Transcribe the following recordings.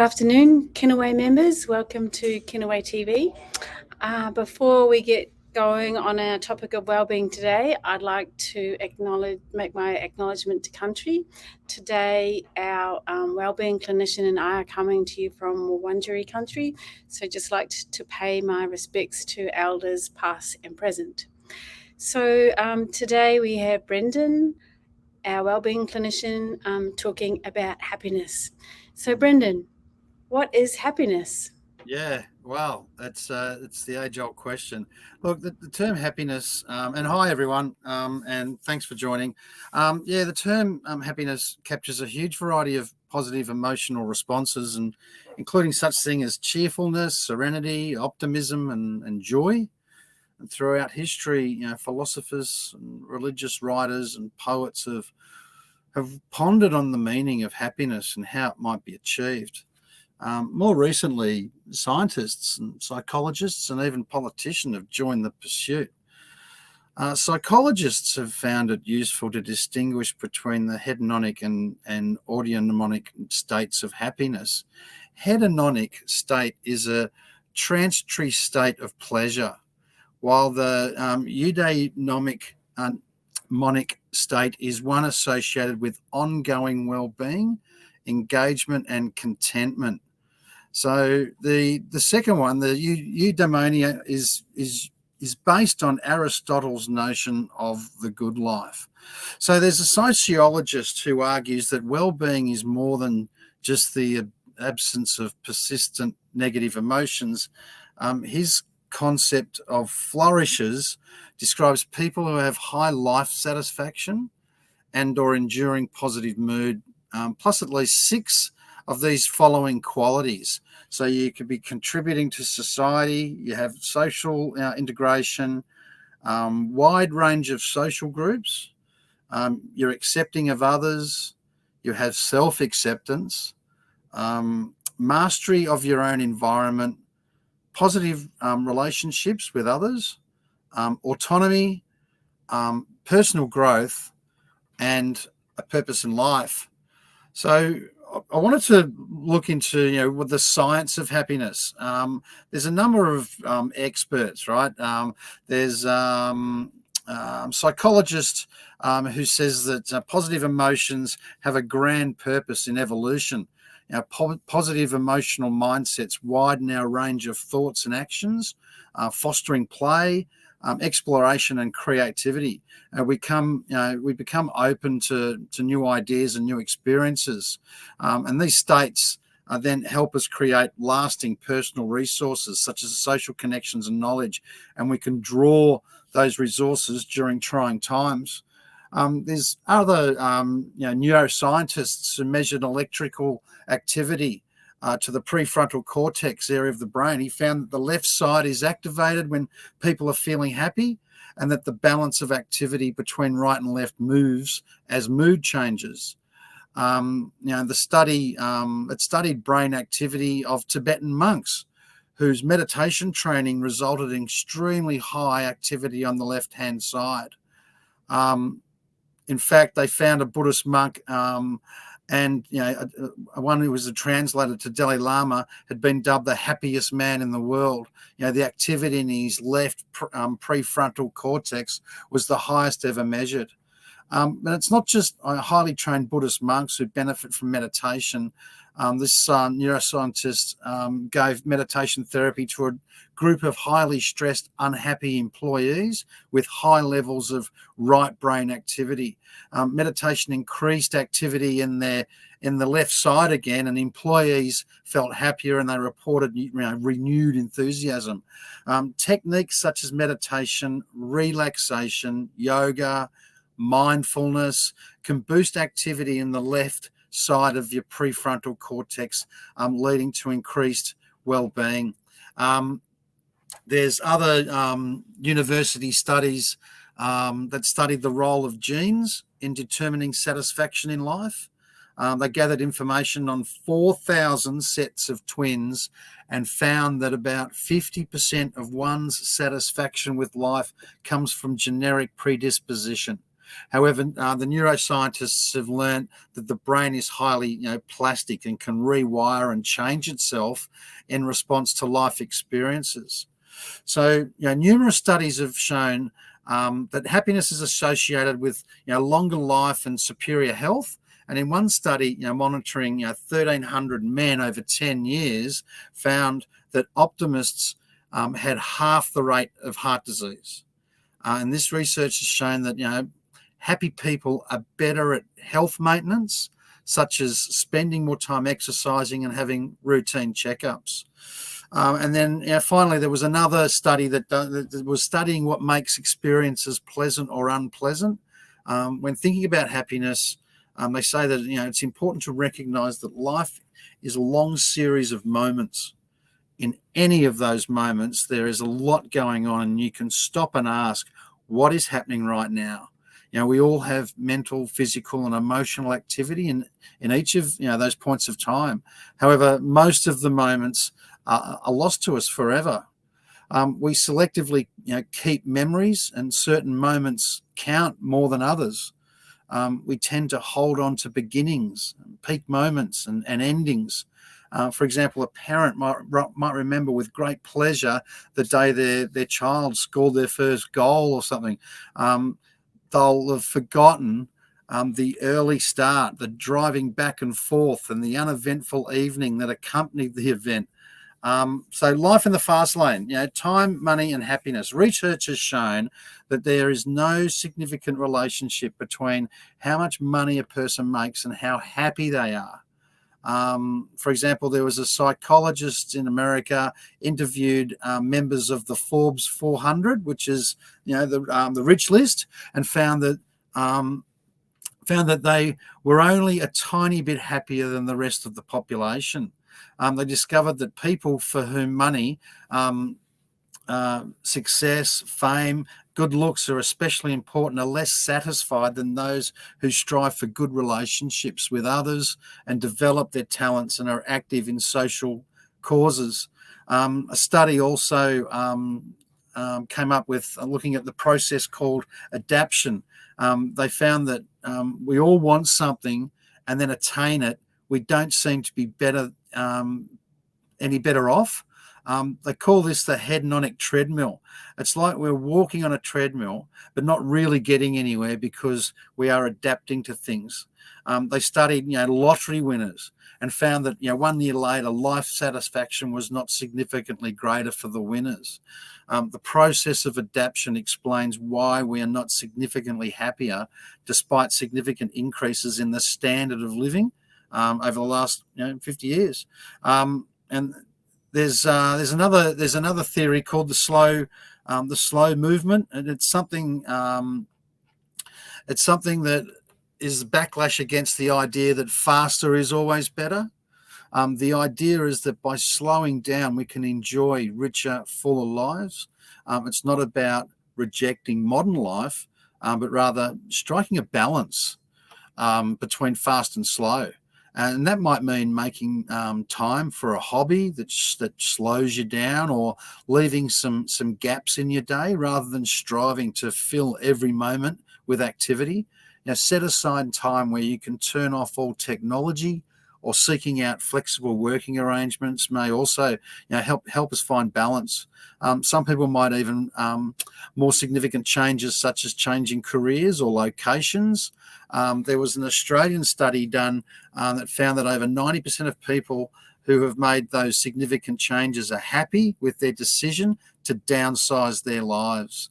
afternoon, Kinaway members. Welcome to Kinaway TV. Before we get going on our topic of wellbeing today, I'd like to make my acknowledgement to country. Today, our wellbeing clinician and I are coming to you from Wurundjeri country, so just like to pay my respects to elders past and present. So today we have Brendon, our wellbeing clinician, talking about happiness. So Brendon, what is happiness? Yeah, well, it's the age-old question. Look, the term happiness, and hi everyone, and thanks for joining. The term happiness captures a huge variety of positive emotional responses, and including such things as cheerfulness, serenity, optimism, and joy. And throughout history, philosophers and religious writers and poets have pondered on the meaning of happiness and how it might be achieved. More recently, scientists and psychologists and even politicians have joined the pursuit. Psychologists have found it useful to distinguish between the hedonic and eudaimonic states of happiness. Hedonic state is a transitory state of pleasure, while the eudaimonic state is one associated with ongoing well-being, engagement, and contentment. So the second one, the eudaimonia, is based on Aristotle's notion of the good life. So there's a sociologist who argues that well-being is more than just the absence of persistent negative emotions. His concept of flourishes describes people who have high life satisfaction and or enduring positive mood, plus at least 6 of these following qualities. So you could be contributing to society, you have social integration, wide range of social groups, you're accepting of others, you have self-acceptance, mastery of your own environment, positive relationships with others, autonomy, personal growth, and a purpose in life. So I wanted to look into, with the science of happiness. There's a number of experts, right? There's psychologist who says that positive emotions have a grand purpose in evolution. Positive emotional mindsets widen our range of thoughts and actions, fostering play, exploration, and creativity. We become open to new ideas and new experiences, and these states then help us create lasting personal resources such as social connections and knowledge, and we can draw those resources during trying times. There's other neuroscientists who measured electrical activity to the prefrontal cortex area of the brain. He found that the left side is activated when people are feeling happy, and that the balance of activity between right and left moves as mood changes. It studied brain activity of Tibetan monks whose meditation training resulted in extremely high activity on the left-hand side. In fact, they found a Buddhist monk and one who was a translator to Dalai Lama had been dubbed the happiest man in the world. The activity in his left prefrontal cortex was the highest ever measured. But it's not just highly trained Buddhist monks who benefit from meditation. This neuroscientist gave meditation therapy to a group of highly stressed, unhappy employees with high levels of right brain activity. Meditation increased activity in the left side again, and employees felt happier and they reported renewed enthusiasm. Techniques such as meditation, relaxation, yoga, mindfulness can boost activity in the left side of your prefrontal cortex, leading to increased well-being. There's other university studies that studied the role of genes in determining satisfaction in life. They gathered information on 4,000 sets of twins and found that about 50% of one's satisfaction with life comes from genetic predisposition. However, the neuroscientists have learned that the brain is highly, plastic and can rewire and change itself in response to life experiences. So, numerous studies have shown that happiness is associated with, longer life and superior health. And in one study, monitoring 1,300 men over 10 years, found that optimists had half the rate of heart disease. And this research has shown that, happy people are better at health maintenance, such as spending more time exercising and having routine checkups. And then finally, there was another study that was studying what makes experiences pleasant or unpleasant. When thinking about happiness, they say that it's important to recognise that life is a long series of moments. In any of those moments, there is a lot going on, and you can stop and ask, what is happening right now? We all have mental, physical, and emotional activity in each of those points of time. However, most of the moments are lost to us forever. We selectively keep memories, and certain moments count more than others. We tend to hold on to beginnings, peak moments, and endings. For example, a parent might remember with great pleasure the day their child scored their first goal or something. They'll have forgotten the early start, the driving back and forth, and the uneventful evening that accompanied the event. So life in the fast lane, time, money, and happiness. Research has shown that there is no significant relationship between how much money a person makes and how happy they are. For example, there was a psychologist in America interviewed members of the Forbes 400, which is the rich list, and found that they were only a tiny bit happier than the rest of the population. They discovered that people for whom money, success, fame, good looks are especially important are less satisfied than those who strive for good relationships with others and develop their talents and are active in social causes. A study also came up with looking at the process called adaptation. They found that we all want something and then attain it. We don't seem to be any better off. They call this the hedonic treadmill. It's like we're walking on a treadmill, but not really getting anywhere because we are adapting to things. They studied, lottery winners and found that, 1 year later, life satisfaction was not significantly greater for the winners. The process of adaptation explains why we are not significantly happier, despite significant increases in the standard of living over the last 50 years. And there's another theory called the slow movement, and it's something that is backlash against the idea that faster is always better. The idea is that by slowing down, we can enjoy richer, fuller lives. It's not about rejecting modern life, but rather striking a balance between fast and slow. And that might mean making time for a hobby that slows you down, or leaving some gaps in your day rather than striving to fill every moment with activity. Set aside time where you can turn off all technology, or seeking out flexible working arrangements may also help us find balance. Some people might even more significant changes, such as changing careers or locations. There was an Australian study done that found that over 90% of people who have made those significant changes are happy with their decision to downsize their lives.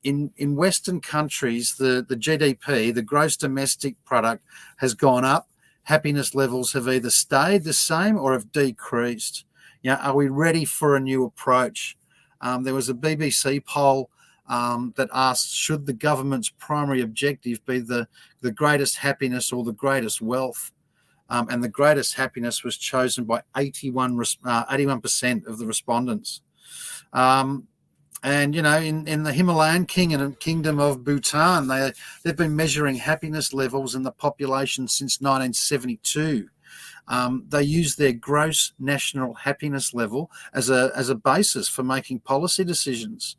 In Western countries, the GDP, the gross domestic product, has gone up. Happiness levels have either stayed the same or have decreased. Are we ready for a new approach? There was a BBC poll that asked, should the government's primary objective be the greatest happiness or the greatest wealth? And the greatest happiness was chosen by 81% of the respondents. And, in the Himalayan kingdom of Bhutan, they've been measuring happiness levels in the population since 1972. They use their gross national happiness level as a basis for making policy decisions.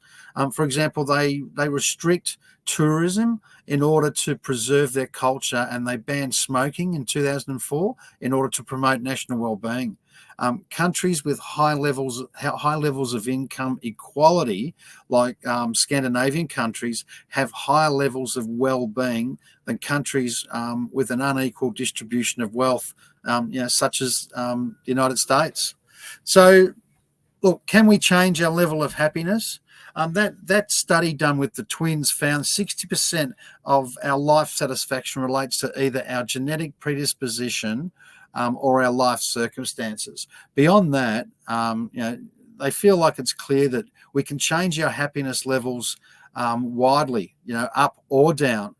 For example, they restrict tourism in order to preserve their culture, and they banned smoking in 2004 in order to promote national well-being. Countries with high levels of income equality, like Scandinavian countries, have higher levels of well-being than countries with an unequal distribution of wealth, such as the United States. So, look, can we change our level of happiness? That study done with the twins found 60% of our life satisfaction relates to either our genetic predisposition or our life circumstances. Beyond that, they feel like it's clear that we can change our happiness levels widely, up or down.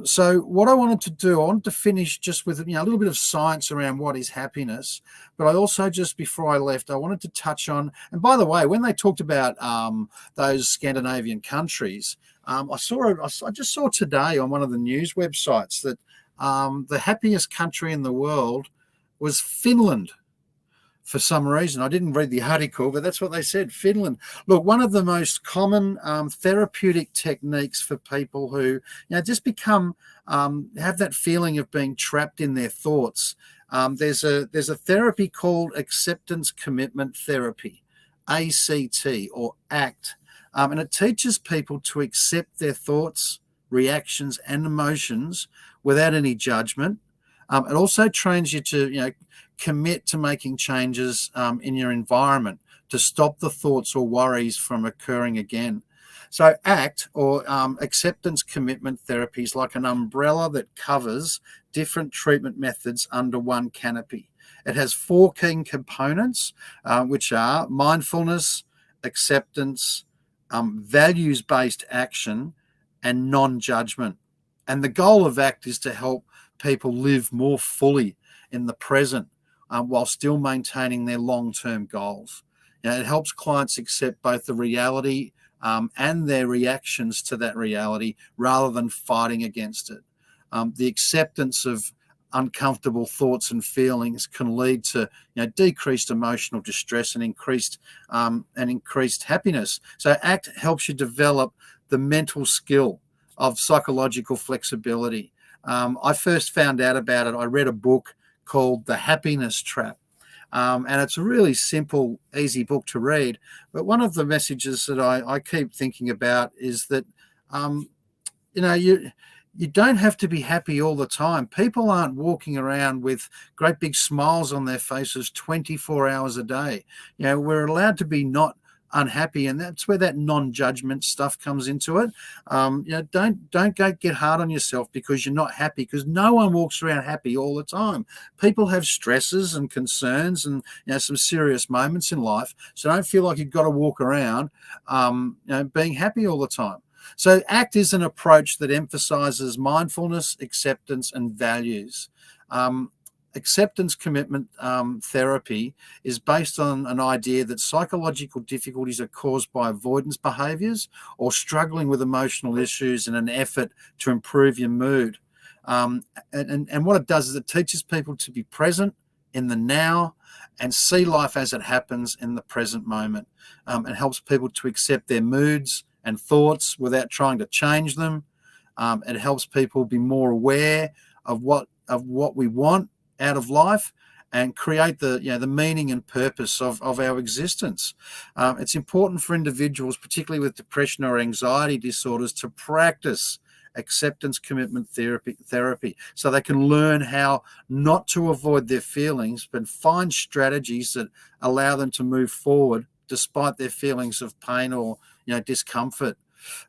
So what I wanted to finish just with a little bit of science around what is happiness, but I also, just before I left, I wanted to touch on, and by the way, when they talked about those Scandinavian countries, I just saw today on one of the news websites that the happiest country in the world was Finland. For some reason, I didn't read the article, but that's what they said, Finland. Look, one of the most common therapeutic techniques for people who just become have that feeling of being trapped in their thoughts. There's a therapy called acceptance commitment therapy, ACT or ACT, and it teaches people to accept their thoughts, reactions, and emotions without any judgment. It also trains you to commit to making changes in your environment to stop the thoughts or worries from occurring again. So ACT, or acceptance commitment therapy, is like an umbrella that covers different treatment methods under one canopy. It has 4 key components, which are mindfulness, acceptance, values-based action, and non-judgment. And the goal of ACT is to help people live more fully in the present while still maintaining their long-term goals. It helps clients accept both the reality and their reactions to that reality rather than fighting against it. The acceptance of uncomfortable thoughts and feelings can lead to decreased emotional distress and increased happiness. So ACT helps you develop the mental skill of psychological flexibility. I first found out about it. I read a book called The Happiness Trap. And it's a really simple, easy book to read. But one of the messages that I keep thinking about is that, you don't have to be happy all the time. People aren't walking around with great big smiles on their faces 24 hours a day. We're allowed to be not unhappy, and that's where that non-judgment stuff comes into it. Don't go get hard on yourself because you're not happy, because no one walks around happy all the time. People have stresses and concerns and some serious moments in life, so don't feel like you've got to walk around being happy all the time. So ACT is an approach that emphasizes mindfulness, acceptance, and values. Acceptance commitment therapy is based on an idea that psychological difficulties are caused by avoidance behaviors or struggling with emotional issues in an effort to improve your mood. And what it does is it teaches people to be present in the now and see life as it happens in the present moment. It helps people to accept their moods and thoughts without trying to change them. It helps people be more aware of what we want out of life and create the meaning and purpose of our existence. It's important for individuals, particularly with depression or anxiety disorders, to practice acceptance commitment therapy so they can learn how not to avoid their feelings, but find strategies that allow them to move forward despite their feelings of pain or discomfort.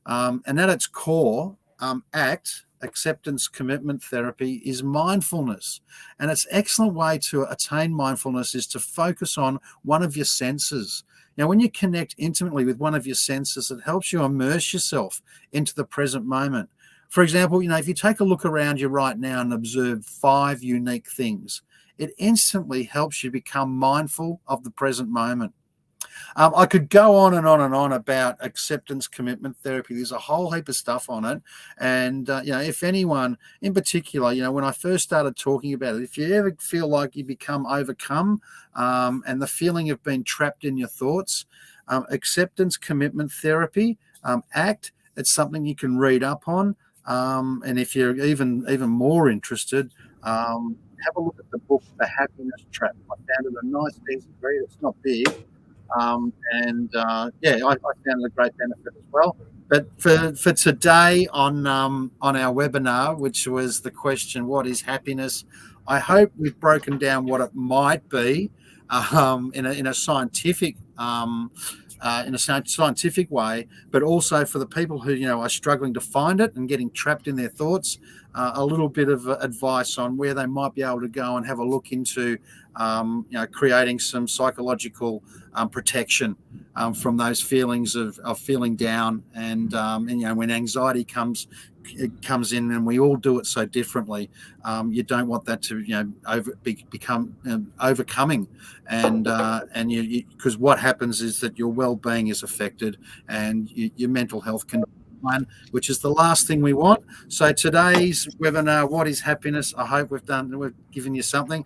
And at its core, ACT, acceptance commitment therapy, is mindfulness. And it's an excellent way to attain mindfulness is to focus on one of your senses. When you connect intimately with one of your senses, it helps you immerse yourself into the present moment. For example, if you take a look around you right now and observe 5 unique things, it instantly helps you become mindful of the present moment. I could go on and on and on about acceptance commitment therapy. There's a whole heap of stuff on it. And, if anyone in particular, when I first started talking about it, if you ever feel like you become overcome and the feeling of being trapped in your thoughts, acceptance commitment therapy, ACT, it's something you can read up on. And if you're even more interested, have a look at the book, The Happiness Trap. I found it a nice, easy read. It's not big. I found it a great benefit as well. But for today on our webinar, which was the question, what is happiness? I hope we've broken down what it might be in a scientific scientific way, but also for the people who are struggling to find it and getting trapped in their thoughts, a little bit of advice on where they might be able to go and have a look into creating some psychological protection from those feelings of feeling down and when anxiety comes in, and we all do it so differently. You don't want that to become overcoming, and because what happens is that your well-being is affected and your mental health can decline, which is the last thing we want. So today's webinar, what is happiness? I hope we've given you something.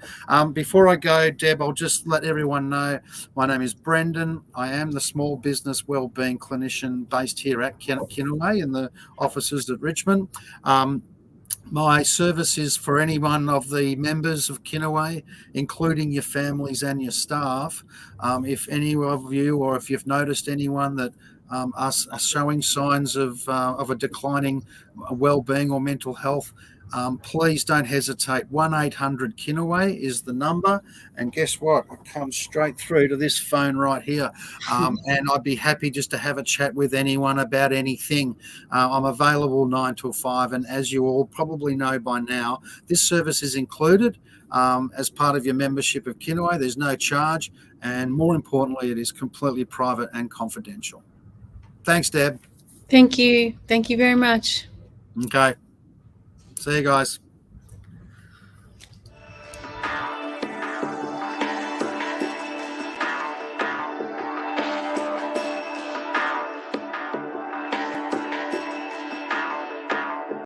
Before I go, Deb, I'll just let everyone know my name is Brendon. I am the small business wellbeing clinician based here at Kinaway in the offices at Richmond. My service is for any one of the members of Kinaway, including your families and your staff. If any of you, or if you've noticed anyone that are showing signs of a declining well-being or mental health, please don't hesitate. 1-800-Kinaway is the number, and guess what? It comes straight through to this phone right here. And I'd be happy just to have a chat with anyone about anything. I'm available 9 till 5, and as you all probably know by now, this service is included as part of your membership of Kinaway. There's no charge, and more importantly, it is completely private and confidential. Thanks, Deb. Thank you. Thank you very much. Okay. See you guys.